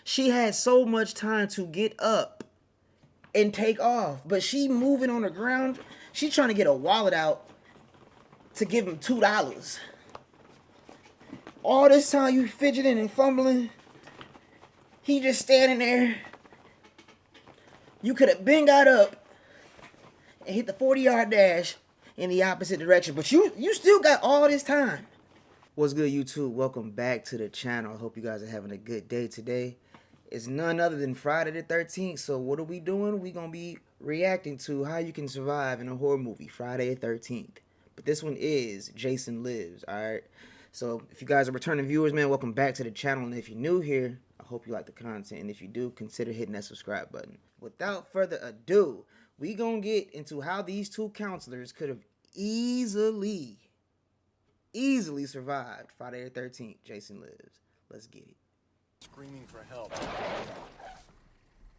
She had so much time to get up and take off, but she moving on the ground. She trying to get a wallet out to give him $2. All this time you fidgeting and fumbling, he just standing there. You could have been got up and hit the 40-yard dash in the opposite direction, but you still got all this time. What's good, YouTube? Welcome back to the channel. I hope you guys are having a good day today. It's none other than Friday the 13th, so what are we doing? We're going to be reacting to how you can survive in a horror movie, Friday the 13th. But this one is Jason Lives, alright? So if you guys are returning viewers, man, welcome back to the channel. And if you're new here, I hope you like the content. And if you do, consider hitting that subscribe button. Without further ado, we going to get into how these two counselors could have easily survived Friday the 13th. Jason Lives. Let's get it. Screaming for help.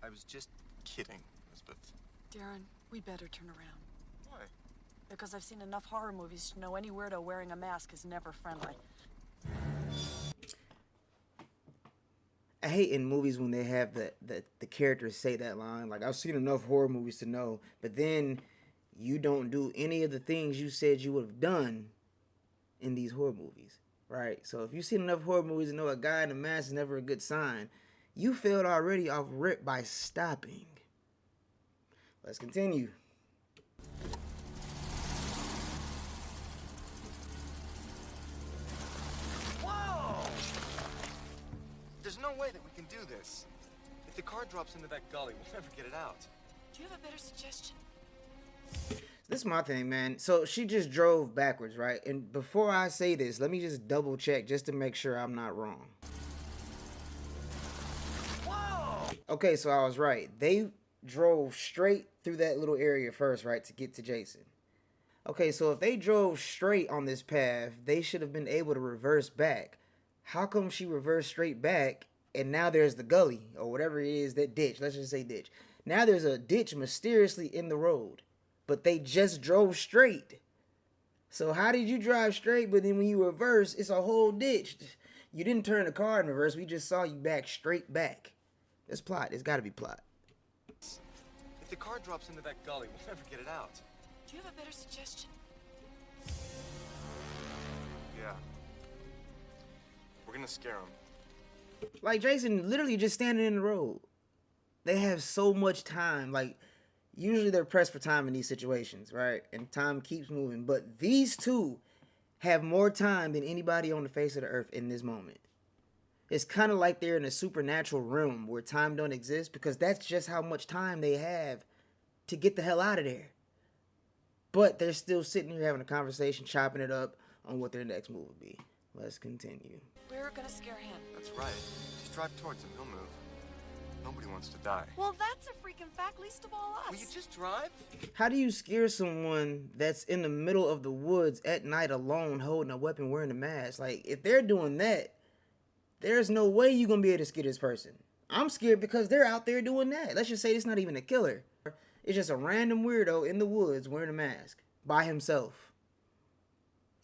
I was just kidding, Elizabeth. Darren, we better turn around. Why? Because I've seen enough horror movies to know any weirdo wearing a mask is never friendly. I hate in movies when they have the characters say that line. Like, I've seen enough horror movies to know, but then you don't do any of the things you said you would have done in these horror movies, right? So if you've seen enough horror movies to know a guy in a mask is never a good sign, you failed already off rip by stopping. Let's continue. Whoa! There's no way that we can do this. If the car drops into that gully, we'll never get it out. Do you have a better suggestion? This is my thing, man. So she just drove backwards, right? And before I say this, let me just double check just to make sure I'm not wrong. Whoa! Okay, so I was right. They drove straight through that little area first, right, to get to Jason. Okay, so if they drove straight on this path, they should have been able to reverse back. How come she reversed straight back and now there's the gully or whatever it is, that ditch? Let's just say ditch. Now there's a ditch mysteriously in the road, but they just drove straight. So how did you drive straight, but then when you reverse, it's a whole ditch? You didn't turn the car in reverse. We just saw you back straight back. There's plot. There's got to be plot. If the car drops into that gully, we'll never get it out. Do you have a better suggestion? Yeah. We're gonna scare him. Like, Jason literally just standing in the road. They have so much time. Like, usually they're pressed for time in these situations, right? And time keeps moving. But these two have more time than anybody on the face of the earth in this moment. It's kind of like they're in a supernatural realm where time don't exist, because that's just how much time they have to get the hell out of there. But they're still sitting here having a conversation, chopping it up on what their next move would be. Let's continue. We're gonna scare him. That's right. Just drive towards him. He'll move. Nobody wants to die. Well, that's a freaking fact, least of all us. Will you just drive? How do you scare someone that's in the middle of the woods at night alone, holding a weapon, wearing a mask? Like, if they're doing that, there's no way you're going to be able to scare this person. I'm scared because they're out there doing that. Let's just say it's not even a killer. It's just a random weirdo in the woods wearing a mask by himself.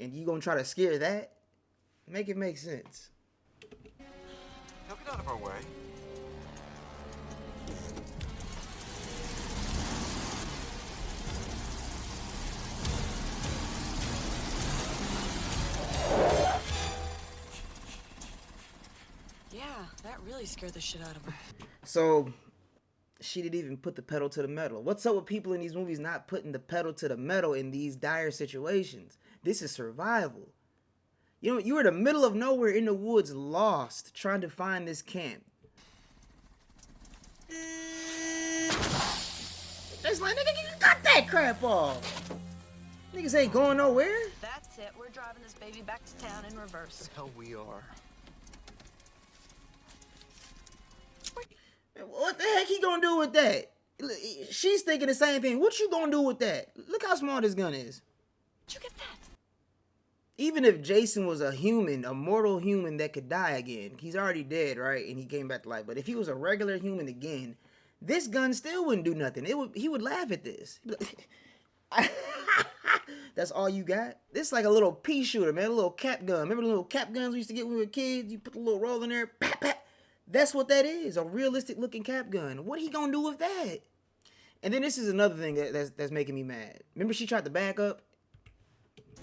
And you going to try to scare that? Make it make sense. He'll get out of our way. Yeah, that really scared the shit out of her. So she didn't even put the pedal to the metal. What's up with people in these movies not putting the pedal to the metal in these dire situations? This is survival. You know, you're in the middle of nowhere in the woods, lost, trying to find this camp. It's like, nigga, you got that crap off. Niggas ain't going nowhere. That's it. We're driving this baby back to town in reverse. The hell we are. What the heck he gonna do with that? She's thinking the same thing. What you gonna do with that? Look how small this gun is. Did you get that? Even if Jason was a human, a mortal human that could die again, he's already dead, right? And he came back to life. But if he was a regular human again, this gun still wouldn't do nothing. He would laugh at this. That's all you got? This is like a little pea shooter, man. A little cap gun. Remember the little cap guns we used to get when we were kids? You put the little roll in there, pat, pat. That's what that is, a realistic looking cap gun. What he gonna do with that? And then this is another thing that's making me mad. Remember she tried to back up?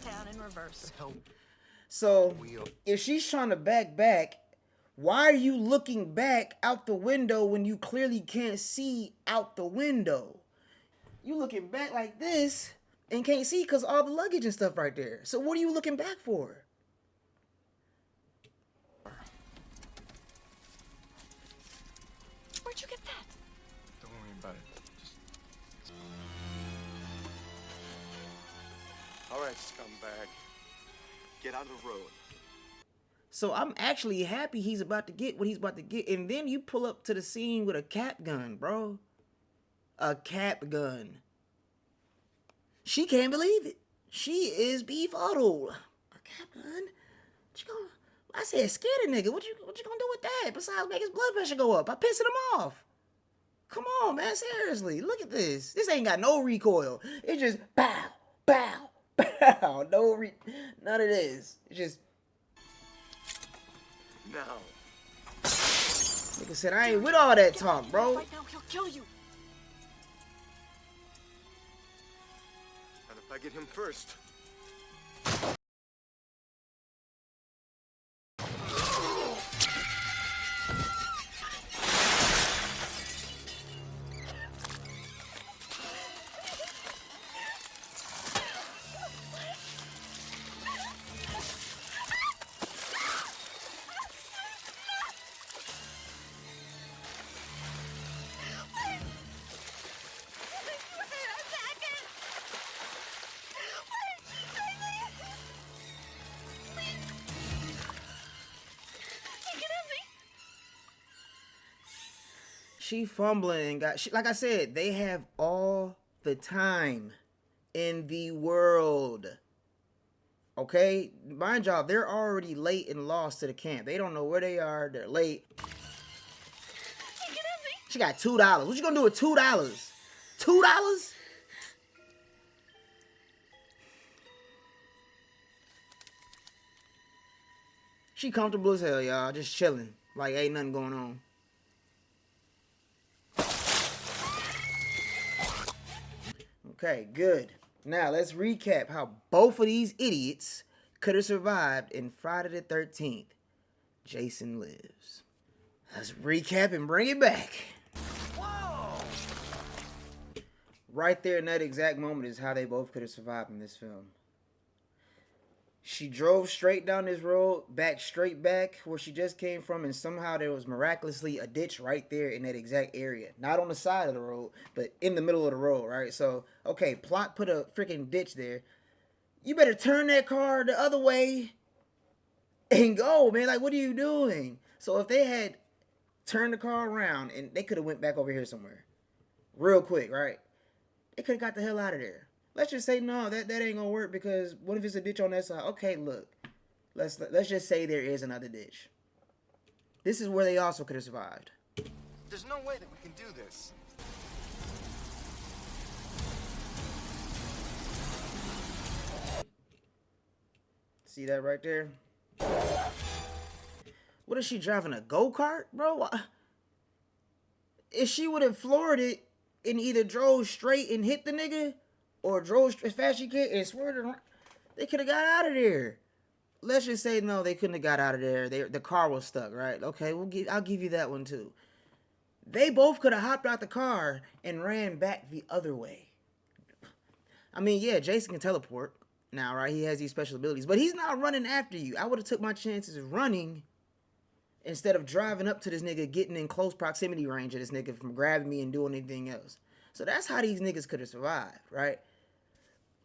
Down in reverse. So if she's trying to back, why are you looking back out the window when you clearly can't see out the window? You looking back like this and can't see because all the luggage and stuff right there. So what are you looking back for? Where'd you get that? Don't worry about it. All right, scumbag. Get out of the road. So I'm actually happy he's about to get what he's about to get. And then you pull up to the scene with a cap gun, bro. A cap gun. She can't believe it. She is befuddled. A cap gun? What you gonna... I said scared a nigga. What you gonna do with that? Besides make his blood pressure go up. I pissing him off. Come on, man. Seriously. Look at this. This ain't got no recoil. It's just bow, bow, bow. None of this. It's just... Now. Like I said, I ain't with all that talk, bro. Right now, he'll kill you. And if I get him first. She fumbling and like I said, they have all the time in the world. Okay? Mind y'all, they're already late and lost to the camp. They don't know where they are. They're late. She got $2. What you gonna do with $2? $2? She comfortable as hell, y'all. Just chilling. Like ain't nothing going on. Okay, good. Now, let's recap how both of these idiots could have survived in Friday the 13th. Jason Lives. Let's recap and bring it back. Whoa! Right there in that exact moment is how they both could have survived in this film. She drove straight down this road, straight back where she just came from, and somehow there was miraculously a ditch right there in that exact area. Not on the side of the road, but in the middle of the road, right? So, okay, plot put a freaking ditch there. You better turn that car the other way and go, man. Like, what are you doing? So if they had turned the car around and they could have went back over here somewhere real quick, right? They could have got the hell out of there. Let's just say no, that ain't gonna work because what if it's a ditch on that side? Okay, look, let's just say there is another ditch. This is where they also could have survived. There's no way that we can do this. See that right there? What is she driving, a go-kart, bro? If she would have floored it and either drove straight and hit the nigga, or drove as fast as she could and swerved around, they could have got out of there. Let's just say no, they couldn't have got out of there. The car was stuck, right? Okay, I'll give you that one too. They both could have hopped out the car and ran back the other way. I mean, yeah, Jason can teleport now, right? He has these special abilities, but he's not running after you. I would have took my chances of running instead of driving up to this nigga, getting in close proximity range of this nigga from grabbing me and doing anything else. So that's how these niggas could have survived, right?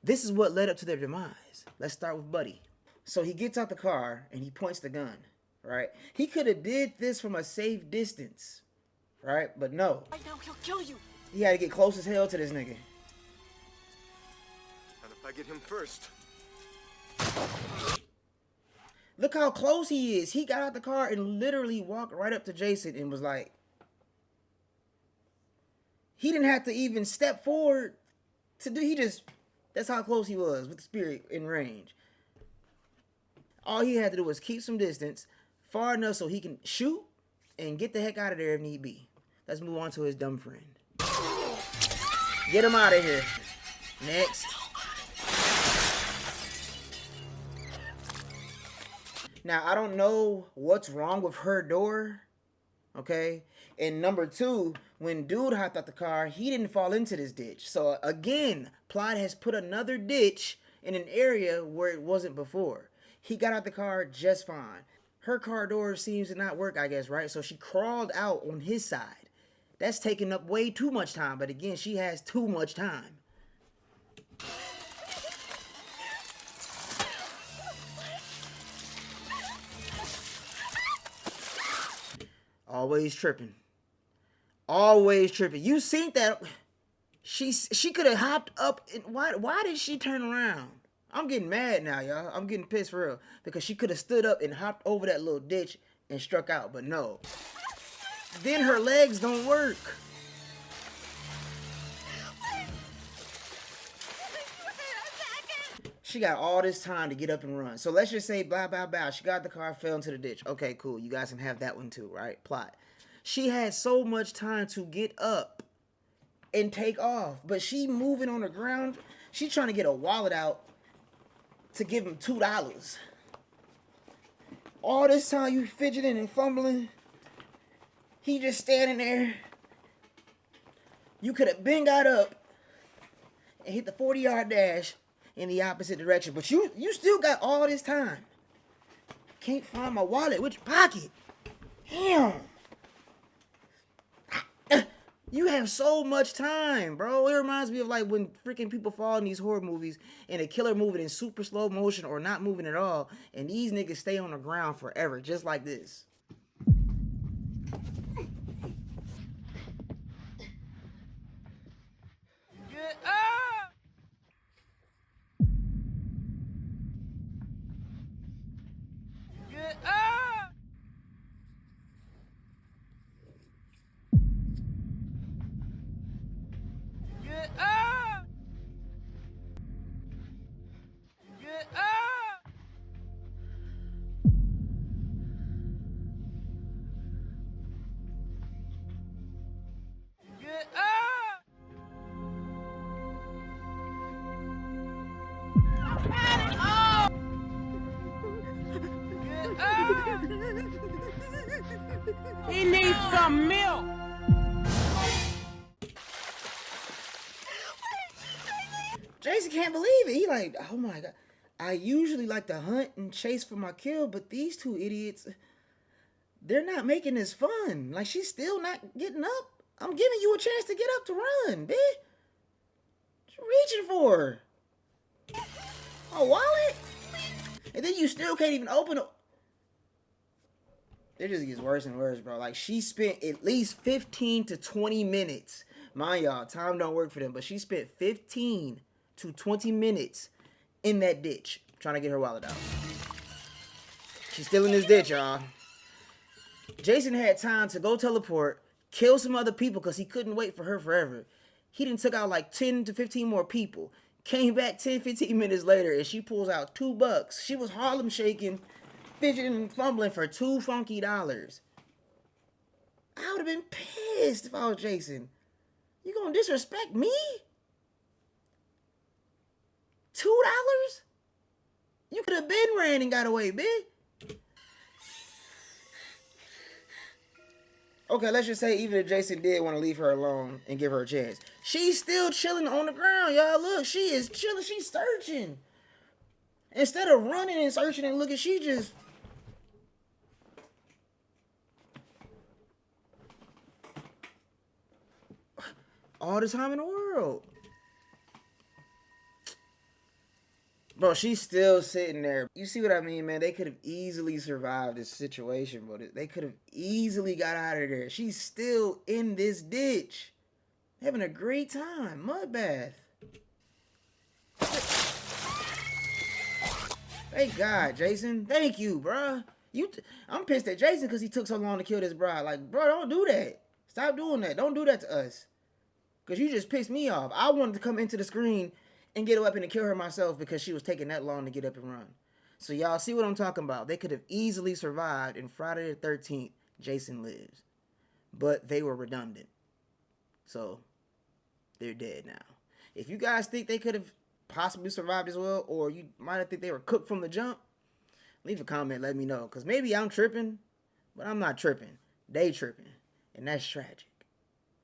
This is what led up to their demise. Let's start with Buddy. So he gets out the car and he points the gun, right? He could have did this from a safe distance, right? But no. Right now, he'll kill you. He had to get close as hell to this nigga. And if I get him first. Look how close he is. He got out the car and literally walked right up to Jason and was like, he didn't have to even step forward to do, that's how close he was with the spirit in range. All he had to do was keep some distance, far enough so he can shoot and get the heck out of there if need be. Let's move on to his dumb friend. Get him out of here. Next. Now, I don't know what's wrong with her door, okay? And number two, when dude hopped out the car, he didn't fall into this ditch. So again, Plot has put another ditch in an area where it wasn't before. He got out the car just fine. Her car door seems to not work, I guess, right? So she crawled out on his side. That's taking up way too much time. But again, she has too much time. Always tripping. Always tripping. You seen that? She could have hopped up. And why did she turn around? I'm getting mad now, y'all. I'm getting pissed for real. Because she could have stood up and hopped over that little ditch and struck out. But no. Then her legs don't work. She got all this time to get up and run. So let's just say blah, blah, blah. She got the car, fell into the ditch. Okay, cool. You guys can have that one too, right? Plot. She had so much time to get up and take off. But she moving on the ground. She's trying to get a wallet out to give him $2. All this time you fidgeting and fumbling. He just standing there. You could have been got up and hit the 40-yard dash in the opposite direction. But you still got all this time. Can't find my wallet. Which pocket? Damn. You have so much time, bro. It reminds me of like when freaking people fall in these horror movies and the killer moving in super slow motion or not moving at all. And these niggas stay on the ground forever, just like this. Get up! Get up! Get up! Get up! Get up! Get up! He needs some milk! Jason can't believe it. He like, oh my God. I usually like to hunt and chase for my kill, but these two idiots, they're not making this fun. Like, she's still not getting up. I'm giving you a chance to get up to run, bitch. What you reaching for? A wallet? And then you still can't even open it. It just gets worse and worse, bro. Like, she spent at least 15 to 20 minutes. Mind y'all, time don't work for them, but she spent 15 to 20 minutes in that ditch trying to get her wallet out. She's still in this ditch, y'all. Jason had time to go teleport, kill some other people because he couldn't wait for her forever. He done took out like 10 to 15 more people. Came back 10, 15 minutes later and she pulls out $2. She was Harlem shaking, fidgeting and fumbling for $2 funky. I would have been pissed if I was Jason. You gonna disrespect me? $2? You could have been ran and got away, bitch. Okay, let's just say even if Jason did want to leave her alone and give her a chance, she's still chilling on the ground, y'all. Look, she is chilling. She's searching. Instead of running and searching and looking, she just... all the time in the world. Bro, she's still sitting there. You see what I mean, man? They could have easily survived this situation, bro. They could have easily got out of there. She's still in this ditch. Having a great time. Mud bath. Thank God, Jason. Thank you, bro. I'm pissed at Jason because he took so long to kill this bride. Like, bro, don't do that. Stop doing that. Don't do that to us. Because you just pissed me off. I wanted to come into the screen and get a weapon and kill her myself because she was taking that long to get up and run. So y'all see what I'm talking about. They could have easily survived in Friday the 13th Jason lives. But they were redundant. So, they're dead now. If you guys think they could have possibly survived as well, or you might have think they were cooked from the jump, leave a comment, let me know. Because maybe I'm tripping, but I'm not tripping. They tripping. And that's tragic.